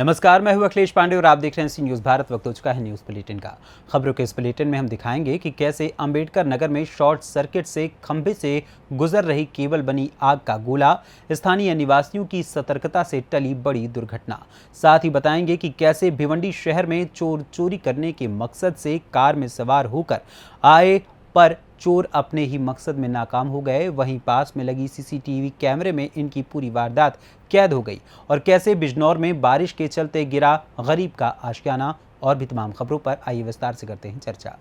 नमस्कार, मैं हूं अखिलेश पांडे और आप देख रहे हैं सी न्यूज़ भारत। वक्त हो चुका है न्यूज़ बुलेटिन का। खबरों के इस बुलेटिन में हम दिखाएंगे कि कैसे अंबेडकर नगर में शॉर्ट सर्किट से खंभे से गुजर रही केबल बनी आग का गोला, स्थानीय निवासियों की सतर्कता से टली बड़ी दुर्घटना। साथ ही बताएंगे कि कैसे भिवंडी शहर में चोर चोरी करने के मकसद से कार में सवार होकर आए पर चोर अपने ही मकसद में नाकाम हो गए। वहीं पास में लगी सीसीटीवी कैमरे में इनकी पूरी वारदात कैद हो गई। और कैसे बिजनौर में बारिश के चलते गिरा गरीब का आशियाना। और भी तमाम खबरों पर आइए विस्तार से करते हैं चर्चा।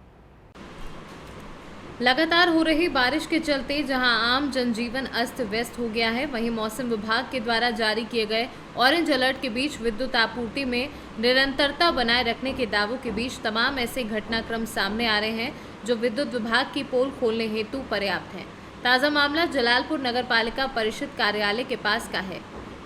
लगातार हो रही बारिश के चलते जहां आम जनजीवन अस्त व्यस्त हो गया है, वहीं मौसम विभाग के द्वारा जारी किए गए ऑरेंज अलर्ट के बीच विद्युत आपूर्ति में निरंतरता बनाए रखने के दावों के बीच तमाम ऐसे घटनाक्रम सामने आ रहे हैं जो विद्युत विभाग की पोल खोलने हेतु पर्याप्त हैं। ताज़ा मामला जलालपुर नगर पालिका परिषद कार्यालय के पास का है,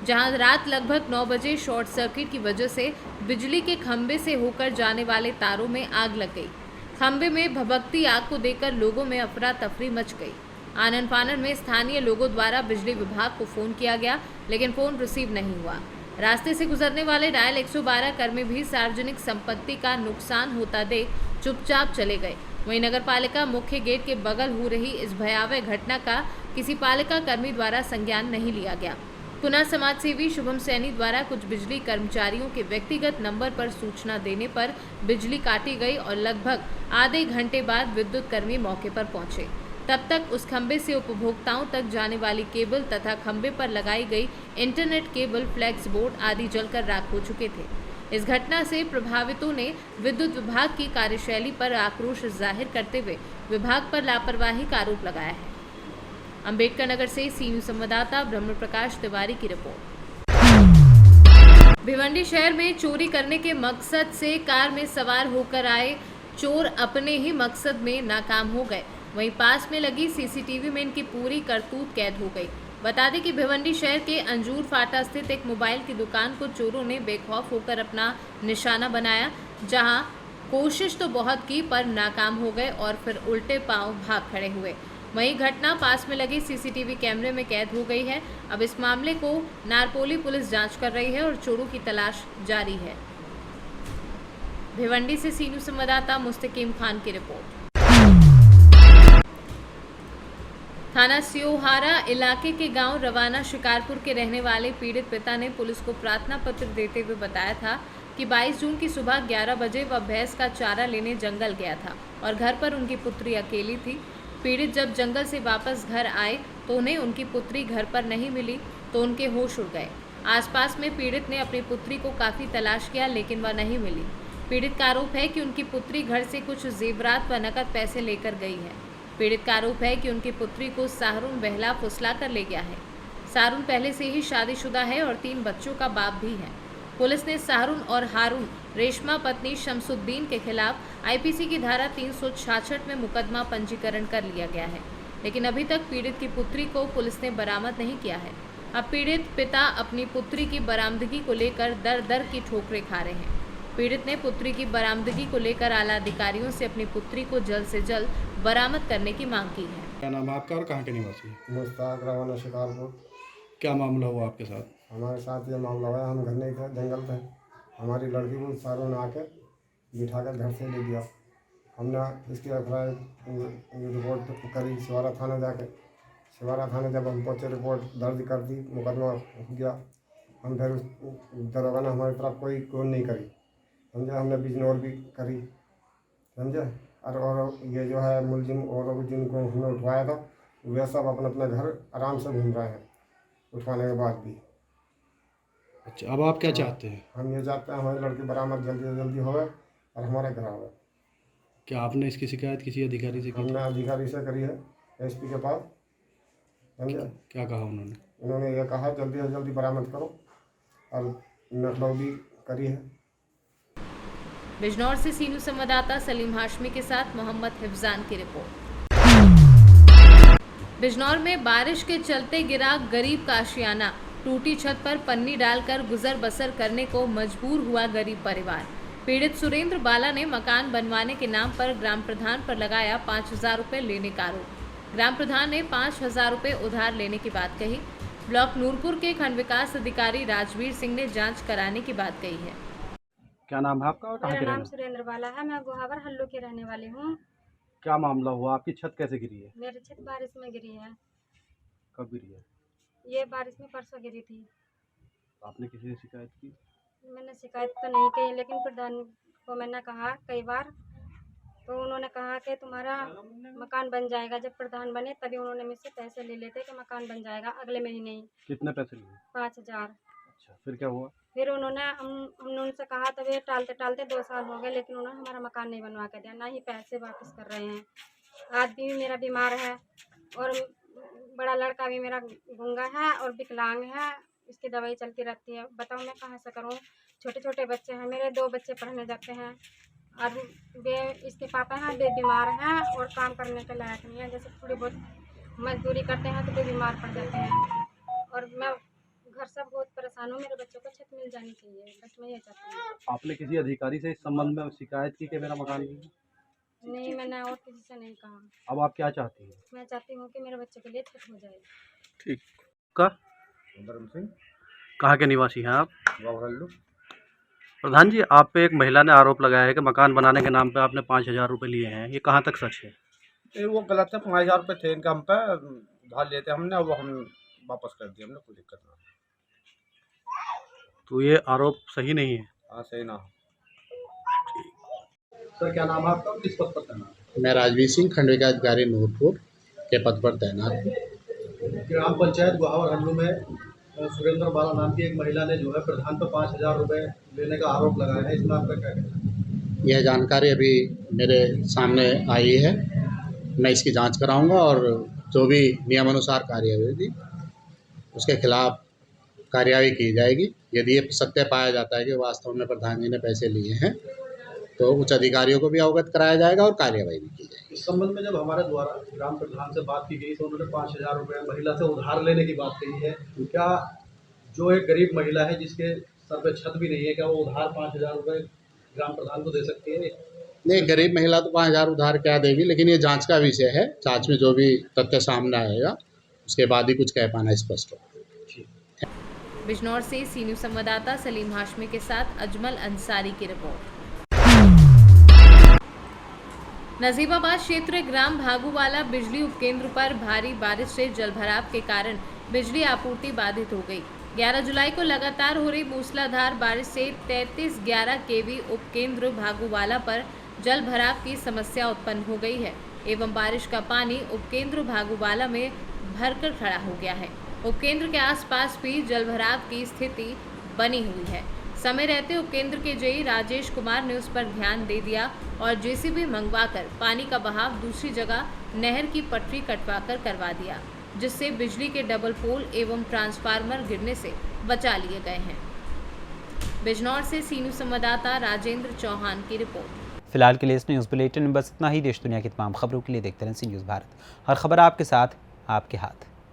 जहां रात लगभग 9 बजे शॉर्ट सर्किट की वजह से बिजली के खंभे से होकर जाने वाले तारों में आग लग गई। खंभे में भभकती आग को देखकर लोगों में अफरा तफरी मच गई। आनन फानन में स्थानीय लोगों द्वारा बिजली विभाग को फोन किया गया, लेकिन फोन रिसीव नहीं हुआ। रास्ते से गुजरने वाले डायल 112 कर्मी भी सार्वजनिक संपत्ति का नुकसान होता देख चुपचाप चले गए। वहीं नगर पालिका मुख्य गेट के बगल हो रही इस भयावह घटना का किसी पालिका कर्मी द्वारा संज्ञान नहीं लिया गया। पुनः समाजसेवी शुभम सैनी द्वारा कुछ बिजली कर्मचारियों के व्यक्तिगत नंबर पर सूचना देने पर बिजली काटी गई और लगभग आधे घंटे बाद विद्युत कर्मी मौके पर पहुंचे। तब तक उस खंभे से उपभोक्ताओं तक जाने वाली केबल तथा खंभे पर लगाई गई इंटरनेट केबल, फ्लैक्स बोर्ड आदि जलकर राख हो चुके थे। इस घटना से प्रभावितों ने विद्युत विभाग की कार्यशैली पर आक्रोश जाहिर करते हुए विभाग पर लापरवाही का आरोप लगाया है। अंबेडकर नगर से सी न्यूज़ संवाददाता ब्रह्म प्रकाश तिवारी की रिपोर्ट। भिवंडी शहर में चोरी करने के मकसद से कार में सवार होकर आए चोर अपने ही मकसद में नाकाम हो गए। वहीं पास में लगी सीसीटीवी में इनकी पूरी करतूत कैद हो गई। बता दें कि भिवंडी शहर के अंजूर फाटा स्थित एक मोबाइल की दुकान को चोरों ने बेखौफ होकर अपना निशाना बनाया, जहां कोशिश तो बहुत की पर नाकाम हो गए और फिर उल्टे पांव भाग खड़े हुए। वहीं घटना पास में लगी सीसीटीवी कैमरे में कैद हो गई है। अब इस मामले को नारपोली पुलिस जांच कर रही है और चोरों की तलाश जारी है। भिवंडी से सी न्यूज़ संवाददाता मुस्तकीम खान की रिपोर्ट। थाना सियोहारा इलाके के गांव रवाना शिकारपुर के रहने वाले पीड़ित पिता ने पुलिस को प्रार्थना पत्र देते हुए बताया था कि 22 जून की सुबह 11 बजे वह भैंस का चारा लेने जंगल गया था और घर पर उनकी पुत्री अकेली थी। पीड़ित जब जंगल से वापस घर आए तो उन्हें उनकी पुत्री घर पर नहीं मिली तो उनके होश उड़ गए। आसपास में पीड़ित ने अपनी पुत्री को काफ़ी तलाश किया, लेकिन वह नहीं मिली। पीड़ित का आरोप है कि उनकी पुत्री घर से कुछ जेवरात व नकद पैसे लेकर गई है। पीड़ित का आरोप है कि उनकी पुत्री को सारून बहला फुसला कर ले गया है। सारून पहले से ही शादीशुदा है और 3 बच्चों का बाप भी है। पुलिस ने सारून और हारून रेशमा पत्नी शमसुद्दीन के खिलाफ आईपीसी की धारा 366 में मुकदमा पंजीकरण कर लिया गया है, लेकिन अभी तक पीड़ित की पुत्री को पुलिस ने बरामद नहीं किया है। अब पीड़ित पिता अपनी पुत्री की बरामदगी को लेकर दर दर की ठोकरें खा रहे हैं। पीड़ित ने पुत्री की बरामदगी को लेकर आला अधिकारियों से अपनी पुत्री को जल्द से जल्द बरामद करने की मांग की है। क्या नाम है आपका और कहाँ के निवासी हैं? मुश्ताक रवाना शिकारपुर। क्या मामला हुआ आपके साथ? हमारे साथ ये मामला हुआ, हम घर नहीं थे, जंगल थे। हमारी लड़की को सारों ने आके बिठा कर घर से ले गया। हमने इसकी रिपोर्ट करी शिवारा थाना जाके। शिवारा थाने जब हम पहुँचे, रिपोर्ट दर्ज कर दी, मुकदमा हो गया। हम फिर दरोगा ने हमारी तरफ कोई नहीं करी, समझे। हमने बिजनौर भी करी, समझे। और ये जो है मुलजिम और जिनको हमने उठवाया था वे सब अपने अपने घर आराम से घूम रहे हैं उठवाने के बाद भी। अच्छा, अब आप क्या चाहते हैं? हम ये चाहते हैं हमारी लड़की बरामद जल्दी से जल्दी होवे और हमारे घर आवे। क्या आपने इसकी शिकायत किसी अधिकारी से की? हमने अधिकारी से करी है, एसपी के पास, समझे। क्या कहा उन्होंने? उन्होंने ये कहा जल्दी से जल्दी बरामद करो और मतलब भी करी है। बिजनौर से सी न्यूज़ संवाददाता सलीम हाशमी के साथ मोहम्मद हिफजान की रिपोर्ट। बिजनौर में बारिश के चलते गिरा गरीब का आशियाना। टूटी छत पर पन्नी डालकर गुजर बसर करने को मजबूर हुआ गरीब परिवार। पीड़ित सुरेंद्र बाला ने मकान बनवाने के नाम पर ग्राम प्रधान पर लगाया 5,000 रुपये लेने का आरोप। ग्राम प्रधान ने 5,000 रुपये उधार लेने की बात कही। ब्लॉक नूरपुर के खंड विकास अधिकारी राजवीर सिंह ने जांच कराने की बात कही है। क्या नाम है आपका और कहाँ के मेरा नाम रहने? सुरेंद्र बाला है। मैं गोहावर हल्लू की रहने वाली हूँ। क्या मामला हुआ? आपकी छत कैसे गिरी है? मेरी छत बारिश में गिरी है। कब गिरी है? ये बारिश में परसों गिरी थी। आपने किसी से शिकायत की? मैंने शिकायत तो नहीं की, लेकिन प्रधान को मैंने कहा कई बार, तो उन्होंने कहा कि तुम्हारा मकान बन जाएगा। जब प्रधान बने तभी उन्होंने मुझसे पैसे ले लेते कि मकान बन जाएगा अगले महीने ही। कितने पैसे लिए? 5,000। अच्छा, फिर क्या हुआ? फिर उन्होंने हमने उनसे कहा, तब ये टालते टालते 2 साल हो गए, लेकिन उन्होंने हमारा मकान नहीं बनवा के दिया, ना ही पैसे वापस कर रहे हैं। आदमी भी मेरा बीमार है और बड़ा लड़का भी मेरा गूंगा है और विकलांग है। इसकी दवाई चलती रहती है। बताओ मैं कहाँ से करूँ? छोटे छोटे बच्चे हैं मेरे, 2 बच्चे पढ़ने जाते हैं और वे इसके पापा हैं, वे बीमार हैं और काम करने के लायक नहीं है। जैसे थोड़ी बहुत मजदूरी करते हैं तो वे बीमार पड़ जाते हैं और मैं घर से बहुत परेशान हूँ। मेरे बच्चों को छत मिल जानी चाहिए, बस मैं ये चाहती हूँ। आपने किसी अधिकारी से इस संबंध में शिकायत की कि मेरा मकान गिरा? नहीं, मैंने और किसी से नहीं कहा। अब आप क्या चाहती हैं? मैं चाहती हूँ कि मेरे बच्चे के लिए छत हो जाए। ठीक। का सुंदरम सिंह, कहाँ के निवासी हैं आप? गोहावर हल्लू। प्रधान जी, आप पे एक महिला ने आरोप लगाया है कि मकान बनाने के नाम पे आपने 5,000 रुपये लिए हैं। ये कहाँ तक सच है? ये वो गलत है। 5,000 रुपये थे इनका, हम पे उधार लेते हमने, वो हम वापस कर दिए हमने, कोई दिक्कत ना। तो ये आरोप सही नहीं है। हाँ, सही ना। सर, क्या नाम है आपका? किस पद पर तैनात? मैं राजवीर सिंह, खंड विकास अधिकारी नूरपुर के पद पर तैनात हूँ। ग्राम पंचायत गोहावर हल्लू में सुरेंद्र बाला नाम की एक महिला ने जो है प्रधान पर 5,000 रुपये लेने का आरोप लगाया है। इसमें आपका क्या कहना है? यह जानकारी अभी मेरे सामने आई है। मैं इसकी जांच कराऊंगा और जो भी नियमानुसार कार्यविधि उसके खिलाफ कार्यवाही की जाएगी। यदि ये सत्य पाया जाता है कि वास्तव में प्रधान जी ने पैसे लिए हैं तो उच्च अधिकारियों को भी अवगत कराया जाएगा और कार्यवाही भी की जाएगी। इस संबंध में जब हमारे द्वारा ग्राम प्रधान से बात की गई तो उन्होंने 5,000 रुपये महिला से उधार लेने की बात कही है। क्या जो एक गरीब महिला है जिसके सर पे छत भी नहीं है, क्या वो उधार 5,000 रुपये ग्राम प्रधान को दे सकती है? नहीं, गरीब महिला तो 5,000 उधार क्या देगी, लेकिन ये जांच का विषय है। जांच में जो भी तथ्य सामने आएगा उसके बाद ही कुछ कह पाना स्पष्ट होगा। बिजनौर से सी न्यूज़ संवाददाता सलीम हाशमी के साथ अजमल अंसारी की रिपोर्ट। नजीबाबाद क्षेत्र ग्राम भागूवाला बिजली उपकेंद्र पर भारी बारिश से जलभराव के कारण बिजली आपूर्ति बाधित हो गई। 11 जुलाई को लगातार हो रही मूसलाधार बारिश से 3311 केवी उपकेंद्र भागूवाला पर जलभराव की समस्या उत्पन्न हो गई है एवं बारिश का पानी उपकेंद्र भागूवाला में भरकर खड़ा हो गया है। उपकेंद्र के आसपास भी जलभराव की स्थिति बनी हुई है। समय रहते उपकेंद्र के जेई राजेश कुमार ने उस पर ध्यान दे दिया और जेसीबी मंगवाकर पानी का बहाव दूसरी जगह नहर की पटरी कटवाकर करवा दिया, जिससे बिजली के डबल पोल एवं ट्रांसफार्मर गिरने से बचा लिए गए हैं। बिजनौर से सी न्यूज़ संवाददाता राजेंद्र चौहान की रिपोर्ट। फिलहाल के लिए इस न्यूज़ बुलेटिन में बस इतना ही। देश दुनिया की तमाम खबरों के लिए देखते रहें सी न्यूज़ भारत। हर खबर आपके साथ, आपके हाथ।